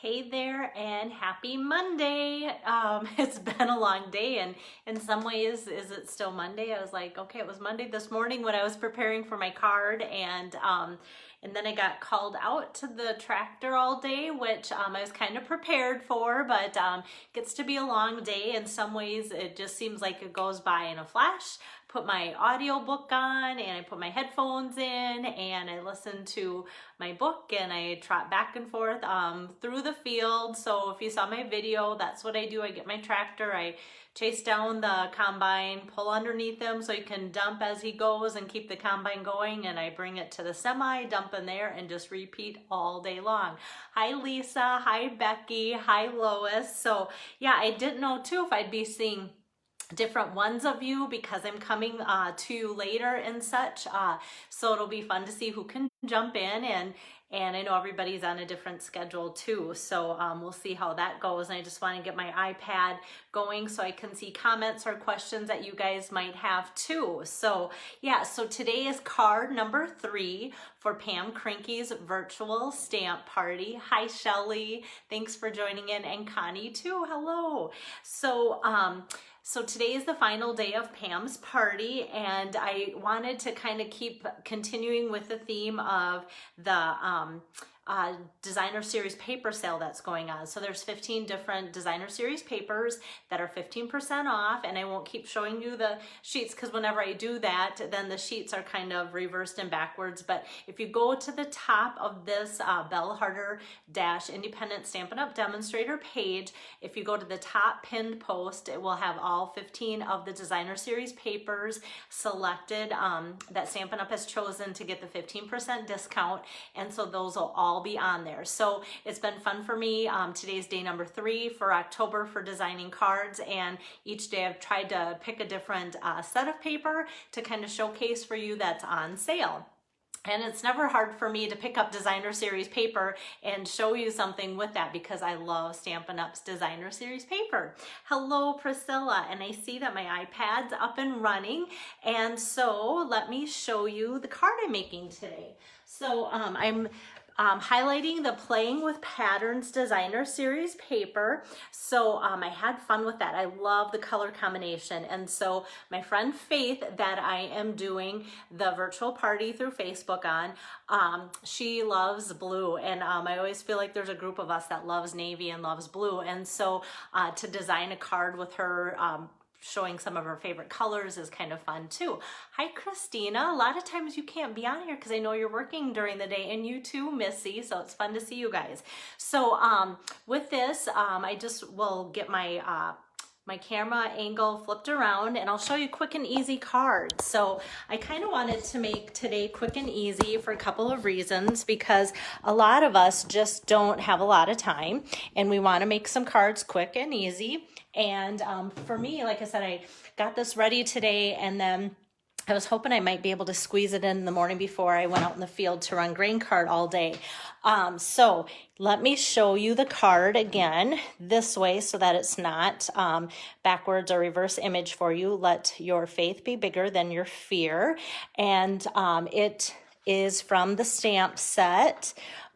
Hey there and happy Monday. It's been a long day, and in some ways, is it still Monday? I was like, okay, it was Monday this morning when I was preparing for my card, and then I got called out to the tractor all day, which I was kind of prepared for, but gets to be a long day. In some ways, it just seems like it goes by in a flash. Put my audio book on and I put my headphones in and I listen to my book and I trot back and forth through the field. So if you saw my video, that's what I do. I get my tractor, I chase down the combine, pull underneath him so he can dump as he goes and keep the combine going, and I bring it to the semi, dump in there, and just repeat all day long. Hi Lisa, hi Becky, hi Lois. So yeah, I didn't know too if I'd be seeing different ones of you because I'm coming to you later and such, so it'll be fun to see who can jump in, and I know everybody's on a different schedule too, so we'll see how that goes. And I just want to get my iPad going so I can see comments or questions that you guys might have too. So yeah, so today is card number 3 for Pam Crinky's virtual stamp party. Hi Shelly, thanks for joining in, and Connie too, hello. So today is the final day of Pam's party, and I wanted to kind of keep continuing with the theme of the designer series paper sale that's going on. So there's 15 different designer series papers that are 15% off, and I won't keep showing you the sheets because whenever I do that, then the sheets are kind of reversed and backwards. But if you go to the top of this Bell Harder Independent Stampin' Up! Demonstrator page, if you go to the top pinned post, it will have all 15 of the designer series papers selected that Stampin' Up! Has chosen to get the 15% discount, and so those will all be on there. So it's been fun for me. Today's day number 3 for October for designing cards, and each day I've tried to pick a different set of paper to kind of showcase for you that's on sale. And it's never hard for me to pick up designer series paper and show you something with that because I love Stampin' Up's designer series paper. Hello Priscilla, and I see that my iPad's up and running, and so let me show you the card I'm making today. So I'm highlighting the Playing with Patterns designer series paper. So I had fun with that. I love the color combination. And so my friend Faith that I am doing the virtual party through Facebook on, she loves blue. And I always feel like there's a group of us that loves navy and loves blue. And so to design a card with her, showing some of her favorite colors is kind of fun too. Hi Christina, a lot of times you can't be on here because I know you're working during the day, and you too, Missy, so it's fun to see you guys. So with this, I just will get my my camera angle flipped around and I'll show you quick and easy cards. So I kind of wanted to make today quick and easy for a couple of reasons, because a lot of us just don't have a lot of time and we want to make some cards quick and easy. And for me, like I said, I got this ready today, and then I was hoping I might be able to squeeze it in the morning before I went out in the field to run grain cart all day. So let me show you the card again this way so that it's not backwards or reverse image for you. Let your faith be bigger than your fear. And it is from the stamp set.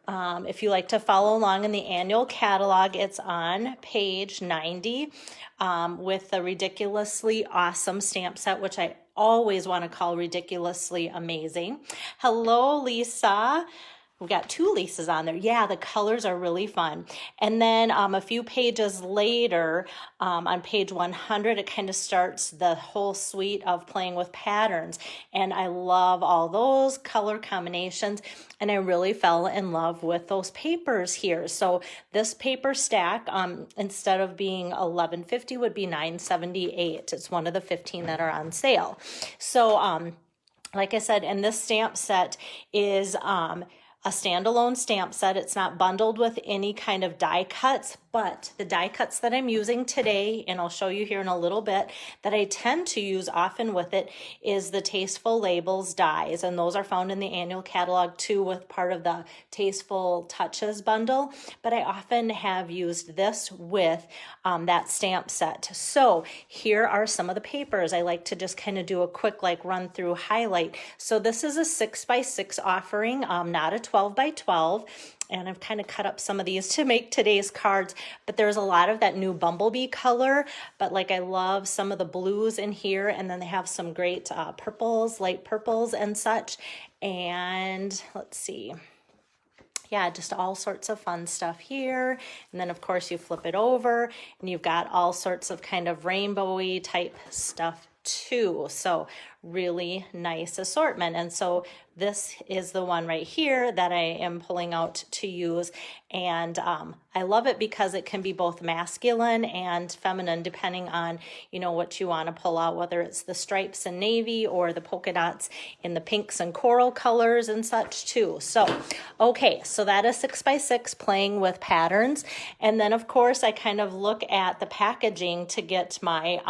If you like to follow along in the annual catalog, it's on page 90 with the ridiculously awesome stamp set, which I always want to call ridiculously amazing. Hello, Lisa. We've got 2 Lisas on there. Yeah, the colors are really fun. And then a few pages later, on page 100, it kind of starts the whole suite of Playing with Patterns. And I love all those color combinations. And I really fell in love with those papers here. So this paper stack, instead of being $11.50, would be $9.78. It's one of the 15 that are on sale. So like I said, and this stamp set is a standalone stamp set. It's not bundled with any kind of die cuts, but the die cuts that I'm using today, and I'll show you here in a little bit, that I tend to use often with it is the Tasteful Labels dies, and those are found in the annual catalog too with part of the Tasteful Touches bundle, but I often have used this with that stamp set. So here are some of the papers. I like to just kind of do a quick run through highlight. So this is a 6x6 offering, not a 12x12. And I've kind of cut up some of these to make today's cards, but there's a lot of that new bumblebee color, but like I love some of the blues in here, and then they have some great purples, light purples and such. And let's see. Yeah, just all sorts of fun stuff here. And then of course you flip it over and you've got all sorts of kind of rainbowy type stuff too. So really nice assortment. And so this is the one right here that I am pulling out to use. And I love it because it can be both masculine and feminine depending on, you know, what you want to pull out, whether it's the stripes and navy or the polka dots in the pinks and coral colors and such too. So, okay, so that is 6x6 playing with patterns. And then of course I kind of look at the packaging to get my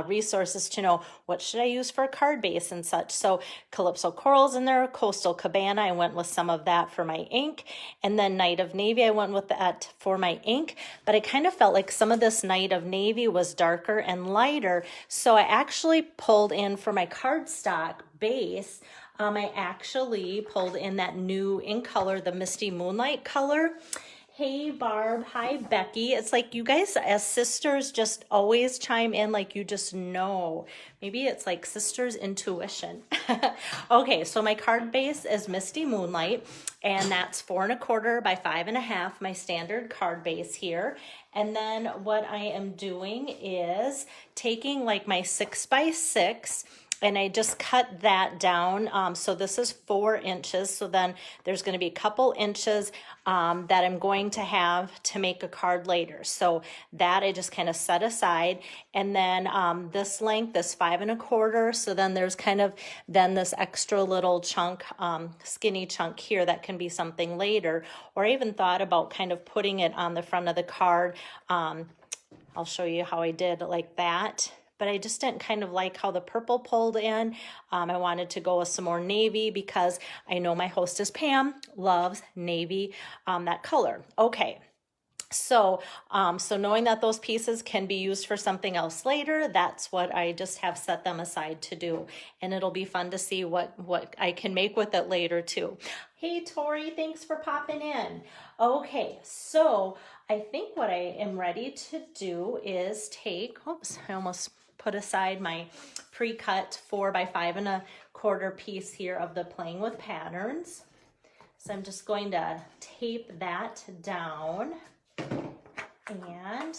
resources to know what should I use for a card base and such. So Calypso Corals in there, Coastal Cabana, I went with some of that for my ink. And then Night of Navy, I went with that for my ink. But I kind of felt like some of this Night of Navy was darker and lighter. So I actually pulled in for my cardstock base, I actually pulled in that new ink color, the Misty Moonlight color. Hey Barb, hi Becky. It's like you guys as sisters just always chime in like you just know. Maybe it's like sisters intuition. Okay, so my card base is Misty Moonlight, and that's 4 1/4 by 5 1/2, my standard card base here. And then what I am doing is taking like my 6x6, and I just cut that down. So this is 4 inches. So then there's going to be a couple inches that I'm going to have to make a card later. So that I just kind of set aside. And then this length is 5 1/4. So then there's kind of then this extra little chunk, skinny chunk here that can be something later. Or I even thought about kind of putting it on the front of the card. I'll show you how I did like that. But I just didn't kind of like how the purple pulled in. I wanted to go with some more navy because I know my hostess Pam loves navy, that color. Okay. So, so knowing that those pieces can be used for something else later, that's what I just have set them aside to do. And it'll be fun to see what I can make with it later too. Hey Tori, thanks for popping in. Okay, so I think what I am ready to do is take, oops, I almost put aside my pre-cut 4 by 5 1/4 piece here of the Playing with Patterns. So I'm just going to tape that down, and I'm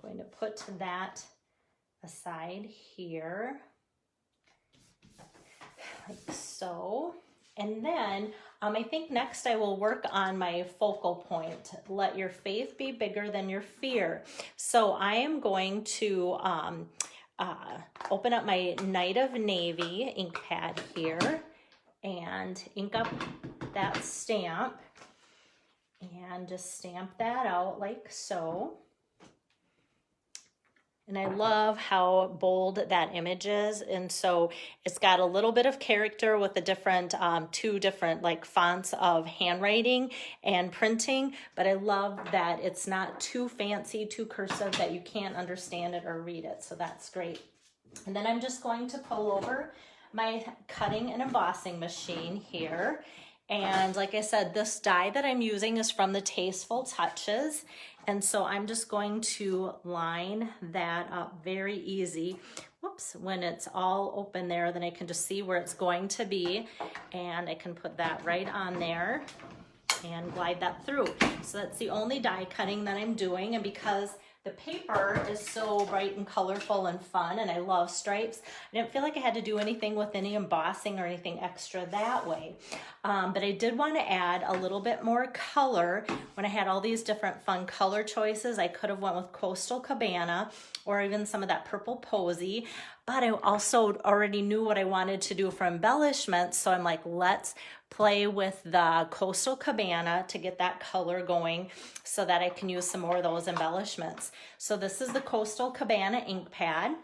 going to put that aside here, like so. And then I think next I will work on my focal point. Let your faith be bigger than your fear. So I am going to open up my Night of Navy ink pad here and ink up that stamp and just stamp that out like so. And I love how bold that image is. And so it's got a little bit of character with the different, 2 different like fonts of handwriting and printing. But I love that it's not too fancy, too cursive that you can't understand it or read it. So that's great. And then I'm just going to pull over my cutting and embossing machine here. And like I said, this die that I'm using is from the Tasteful Touches. And so I'm just going to line that up very easy. Whoops, when it's all open there, then I can just see where it's going to be. And I can put that right on there and glide that through. So that's the only die cutting that I'm doing. And because the paper is so bright and colorful and fun, and I love stripes, I didn't feel like I had to do anything with any embossing or anything extra that way. But I did want to add a little bit more color. When I had all these different fun color choices, I could have went with Coastal Cabana or even some of that purple posy. But I also already knew what I wanted to do for embellishments. So I'm like, let's play with the Coastal Cabana to get that color going so that I can use some more of those embellishments. So this is the Coastal Cabana ink pad.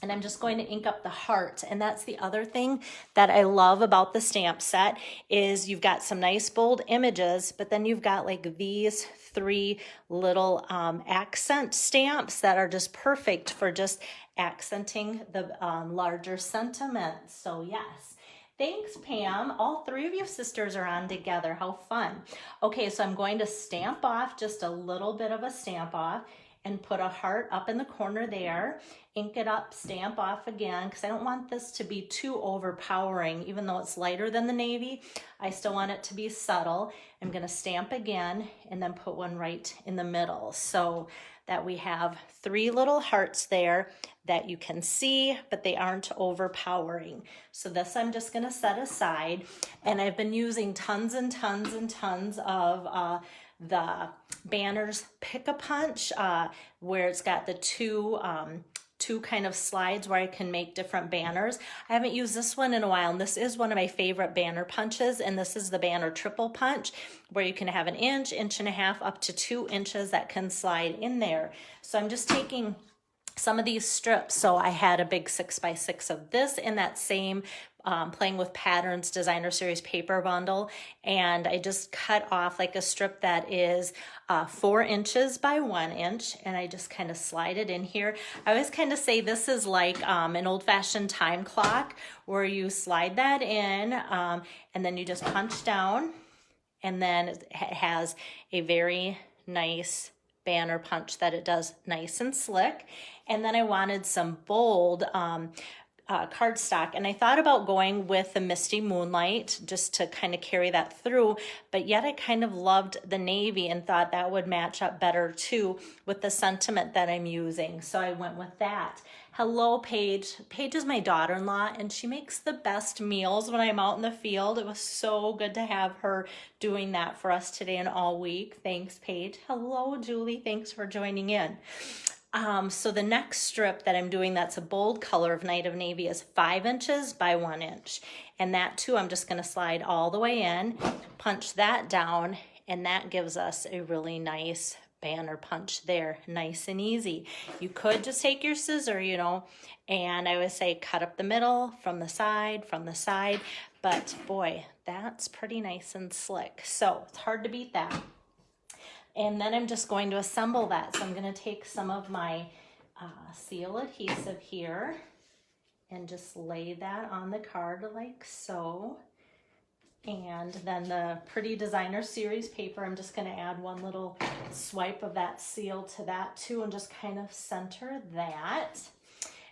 And I'm just going to ink up the heart. And that's the other thing that I love about the stamp set is you've got some nice bold images, but then you've got like these 3 little accent stamps that are just perfect for just accenting the larger sentiment. So yes. Thanks, Pam. All three of you sisters are on together. How fun. Okay, so I'm going to stamp off just a little bit of a stamp off and put a heart up in the corner there. Ink it up, stamp off again, because I don't want this to be too overpowering. Even though it's lighter than the navy, I still want it to be subtle. I'm going to stamp again and then put one right in the middle so that we have three little hearts there that you can see, but they aren't overpowering. So this I'm just gonna set aside, and I've been using tons and tons and tons of the Banners Pick-a-Punch, where it's got the two kind of slides where I can make different banners. I haven't used this one in a while, and this is one of my favorite banner punches, and this is the Banner Triple Punch, where you can have an inch, inch and a half, up to 2 inches that can slide in there. So I'm just taking some of these strips. So I had a big 6x6 of this in that same Playing with Patterns Designer Series paper bundle, and I just cut off like a strip that is 4 inches by 1 inch, and I just kind of slide it in here. I always kind of say this is like an old-fashioned time clock, where you slide that in and then you just punch down, and then it has a very nice banner punch that it does nice and slick. And then I wanted some bold cardstock, and I thought about going with the Misty Moonlight just to kind of carry that through, but yet I kind of loved the navy and thought that would match up better too with the sentiment that I'm using, so I went with that. Hello, Paige. Paige is my daughter-in-law, and she makes the best meals when I'm out in the field. It was so good to have her doing that for us today and all week. Thanks, Paige. Hello, Julie. Thanks for joining in. So the next strip that I'm doing that's a bold color of Night of Navy is 5 inches by 1 inch. And that too, I'm just going to slide all the way in, punch that down, and that gives us a really nice banner punch there, nice and easy. You could just take your scissor, you know, and I always say cut up the middle from the side, but boy, that's pretty nice and slick. So it's hard to beat that. And then I'm just going to assemble that. So I'm going to take some of my seal adhesive here and just lay that on the card like so. And then the Pretty Designer Series paper, I'm just going to add one little swipe of that seal to that too, and just kind of center that.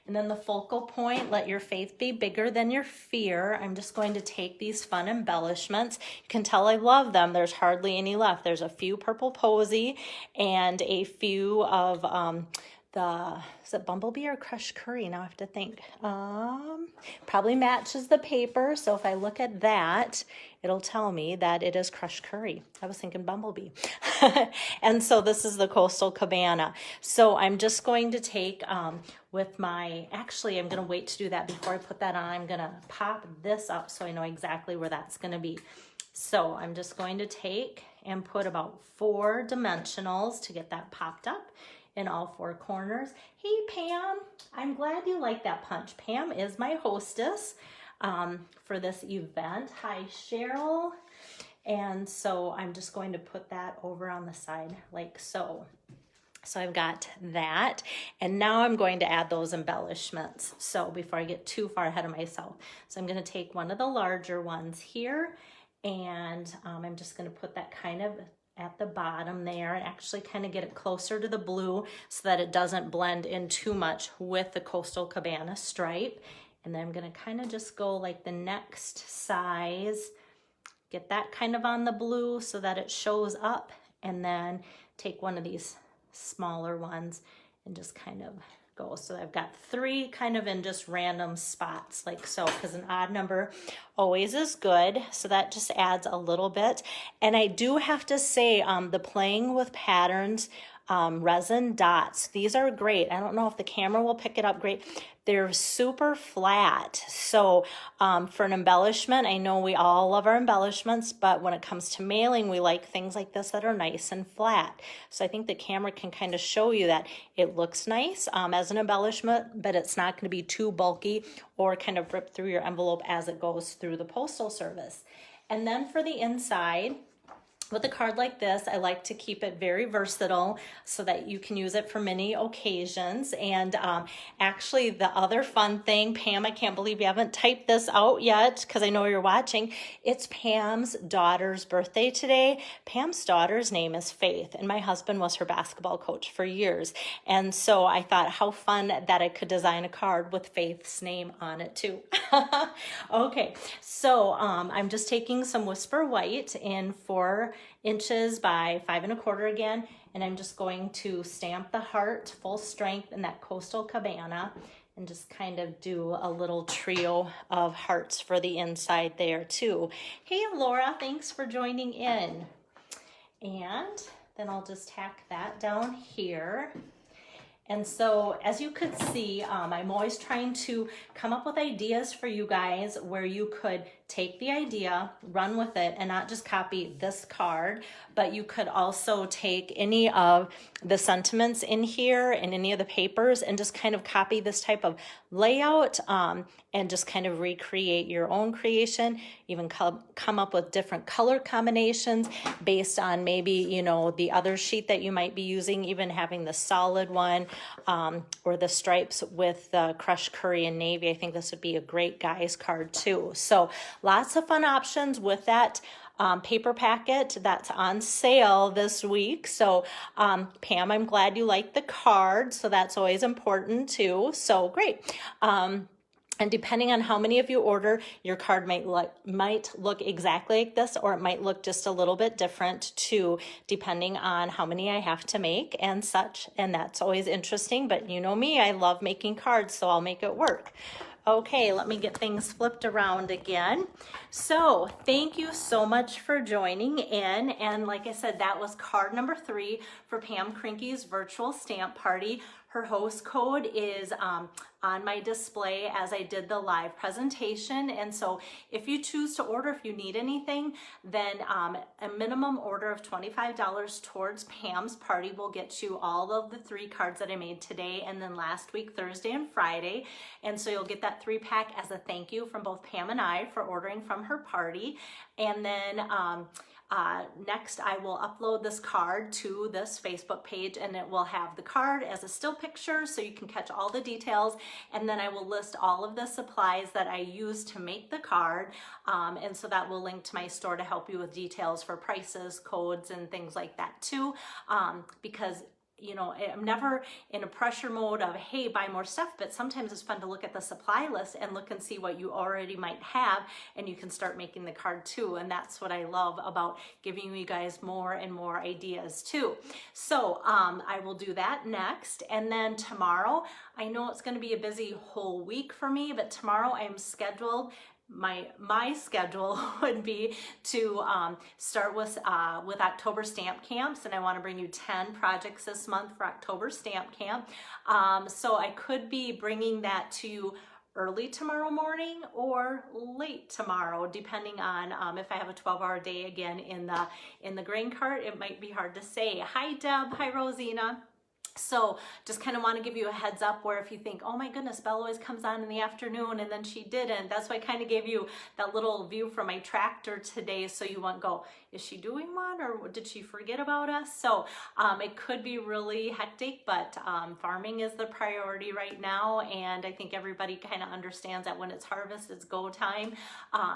And then the focal point, let your faith be bigger than your fear. I'm just going to take these fun embellishments. You can tell I love them. There's hardly any left. There's a few purple posy and a few of is it Bumblebee or Crushed Curry? Now I have to think. Probably matches the paper. So if I look at that, it'll tell me that it is Crushed Curry. I was thinking Bumblebee. And so this is the Coastal Cabana. So I'm just going to take with my, actually I'm going to wait to do that before I put that on. I'm going to pop this up so I know exactly where that's going to be. So I'm just going to take and put about 4 dimensionals to get that popped up in all 4 corners. Hey Pam, I'm glad you like that punch. Pam is my hostess for this event. Hi Cheryl. And so I'm just going to put that over on the side like so. So I've got that, and now I'm going to add those embellishments. So before I get too far ahead of myself, so I'm going to take one of the larger ones here, and I'm just going to put that kind of at the bottom there and actually kind of get it closer to the blue so that it doesn't blend in too much with the Coastal Cabana stripe. And then I'm going to kind of just go like the next size, get that kind of on the blue so that it shows up, and then take one of these smaller ones and just kind of go. So I've got 3 kind of in just random spots like so, because an odd number always is good. So that just adds a little bit. And I do have to say the Playing with Patterns resin dots, these are great. I don't know if the camera will pick it up great. They're super flat. So for an embellishment, I know we all love our embellishments, but when it comes to mailing, we like things like this that are nice and flat. So I think the camera can kind of show you that it looks nice as an embellishment, but it's not going to be too bulky or kind of rip through your envelope as it goes through the postal service. And then for the inside, with a card like this, I like to keep it very versatile so that you can use it for many occasions. And actually, the other fun thing, Pam, I can't believe you haven't typed this out yet because I know you're watching. It's Pam's daughter's birthday today. Pam's daughter's name is Faith, and my husband was her basketball coach for years. And so I thought how fun that I could design a card with Faith's name on it too. Okay, so I'm just taking some Whisper White in 4 inches by 5 1/4 again, and I'm just going to stamp the heart full strength in that Coastal Cabana and just kind of do a little trio of hearts for the inside there too. Hey Laura, thanks for joining in. And then I'll just tack that down here. And so as you could see, I'm always trying to come up with ideas for you guys where you could take the idea, run with it, and not just copy this card, but you could also take any of the sentiments in here and any of the papers and just kind of copy this type of layout and just kind of recreate your own creation, even come up with different color combinations based on maybe, you know, the other sheet that you might be using, even having the solid one or the stripes with the crushed curry and navy. I think this would be a great guy's card too. So lots of fun options with that paper packet that's on sale this week. So Pam, I'm glad you like the card. So that's always important too. So great. And depending on how many of you order, your card might look exactly like this, or it might look just a little bit different too, depending on how many I have to make and such. And that's always interesting, but you know me, I love making cards, so I'll make it work. Okay, let me get things flipped around again. So thank you so much for joining in. And like I said, that was card number 3 for Pam Krinke's virtual stamp party. Her host code is on my display as I did the live presentation. And so if you choose to order, if you need anything, then a minimum order of $25 towards Pam's party will get you all of the 3 cards that I made today and then last week, Thursday and Friday. And so you'll get that 3-pack as a thank you from both Pam and I for ordering from her party. And then next, I will upload this card to this Facebook page, and it will have the card as a still picture so you can catch all the details. And then I will list all of the supplies that I used to make the card. And so that will link to my store to help you with details for prices, codes, and things like that too. Because you know, I'm never in a pressure mode of, hey, buy more stuff, but sometimes it's fun to look at the supply list and look and see what you already might have, and you can start making the card too. And that's what I love about giving you guys more and more ideas too. So I will do that next. And then tomorrow, I know it's going to be a busy whole week for me, but tomorrow I'm scheduled. My schedule would be to start with October stamp camps, and I want to bring you 10 projects this month for October stamp camp. So I could be bringing that to you early tomorrow morning or late tomorrow, depending on if I have a 12-hour day again in the grain cart. It might be hard to say. Hi Deb, hi Rosina. So just kind of want to give you a heads up where if you think, oh my goodness, Belle always comes on in the afternoon and then she didn't. That's why I kind of gave you that little view from my tractor today, so you won't go, is she doing one or did she forget about us? So it could be really hectic, but farming is the priority right now. And I think everybody kind of understands that when it's harvest, it's go time.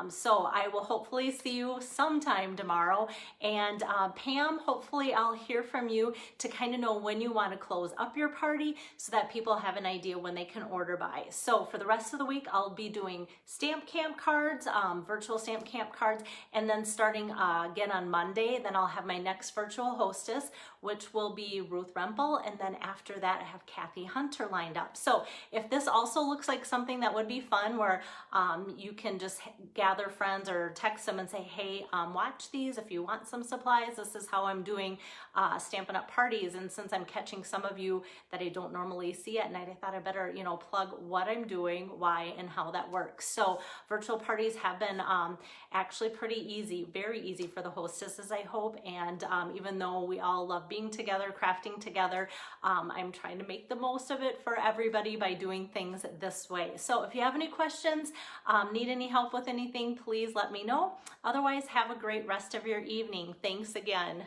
So I will hopefully see you sometime tomorrow. And Pam, hopefully I'll hear from you to kind of know when you want to close up your party so that people have an idea when they can order by. So for the rest of the week, I'll be doing stamp camp cards, virtual stamp camp cards, and then starting again on Monday, then I'll have my next virtual hostess, which will be Ruth Rempel, and then after that I have Kathy Hunter lined up. So if this also looks like something that would be fun where you can just gather friends or text them and say, hey, watch these if you want some supplies. This is how I'm doing Stampin' Up! Parties, and since I'm catching some some of you that I don't normally see at night, I thought I better, you know, plug what I'm doing, why, and how that works. So virtual parties have been actually pretty easy, very easy for the hostesses, I hope. And even though we all love being together, crafting together, I'm trying to make the most of it for everybody by doing things this way. So if you have any questions, need any help with anything, please let me know. Otherwise, have a great rest of your evening. Thanks again.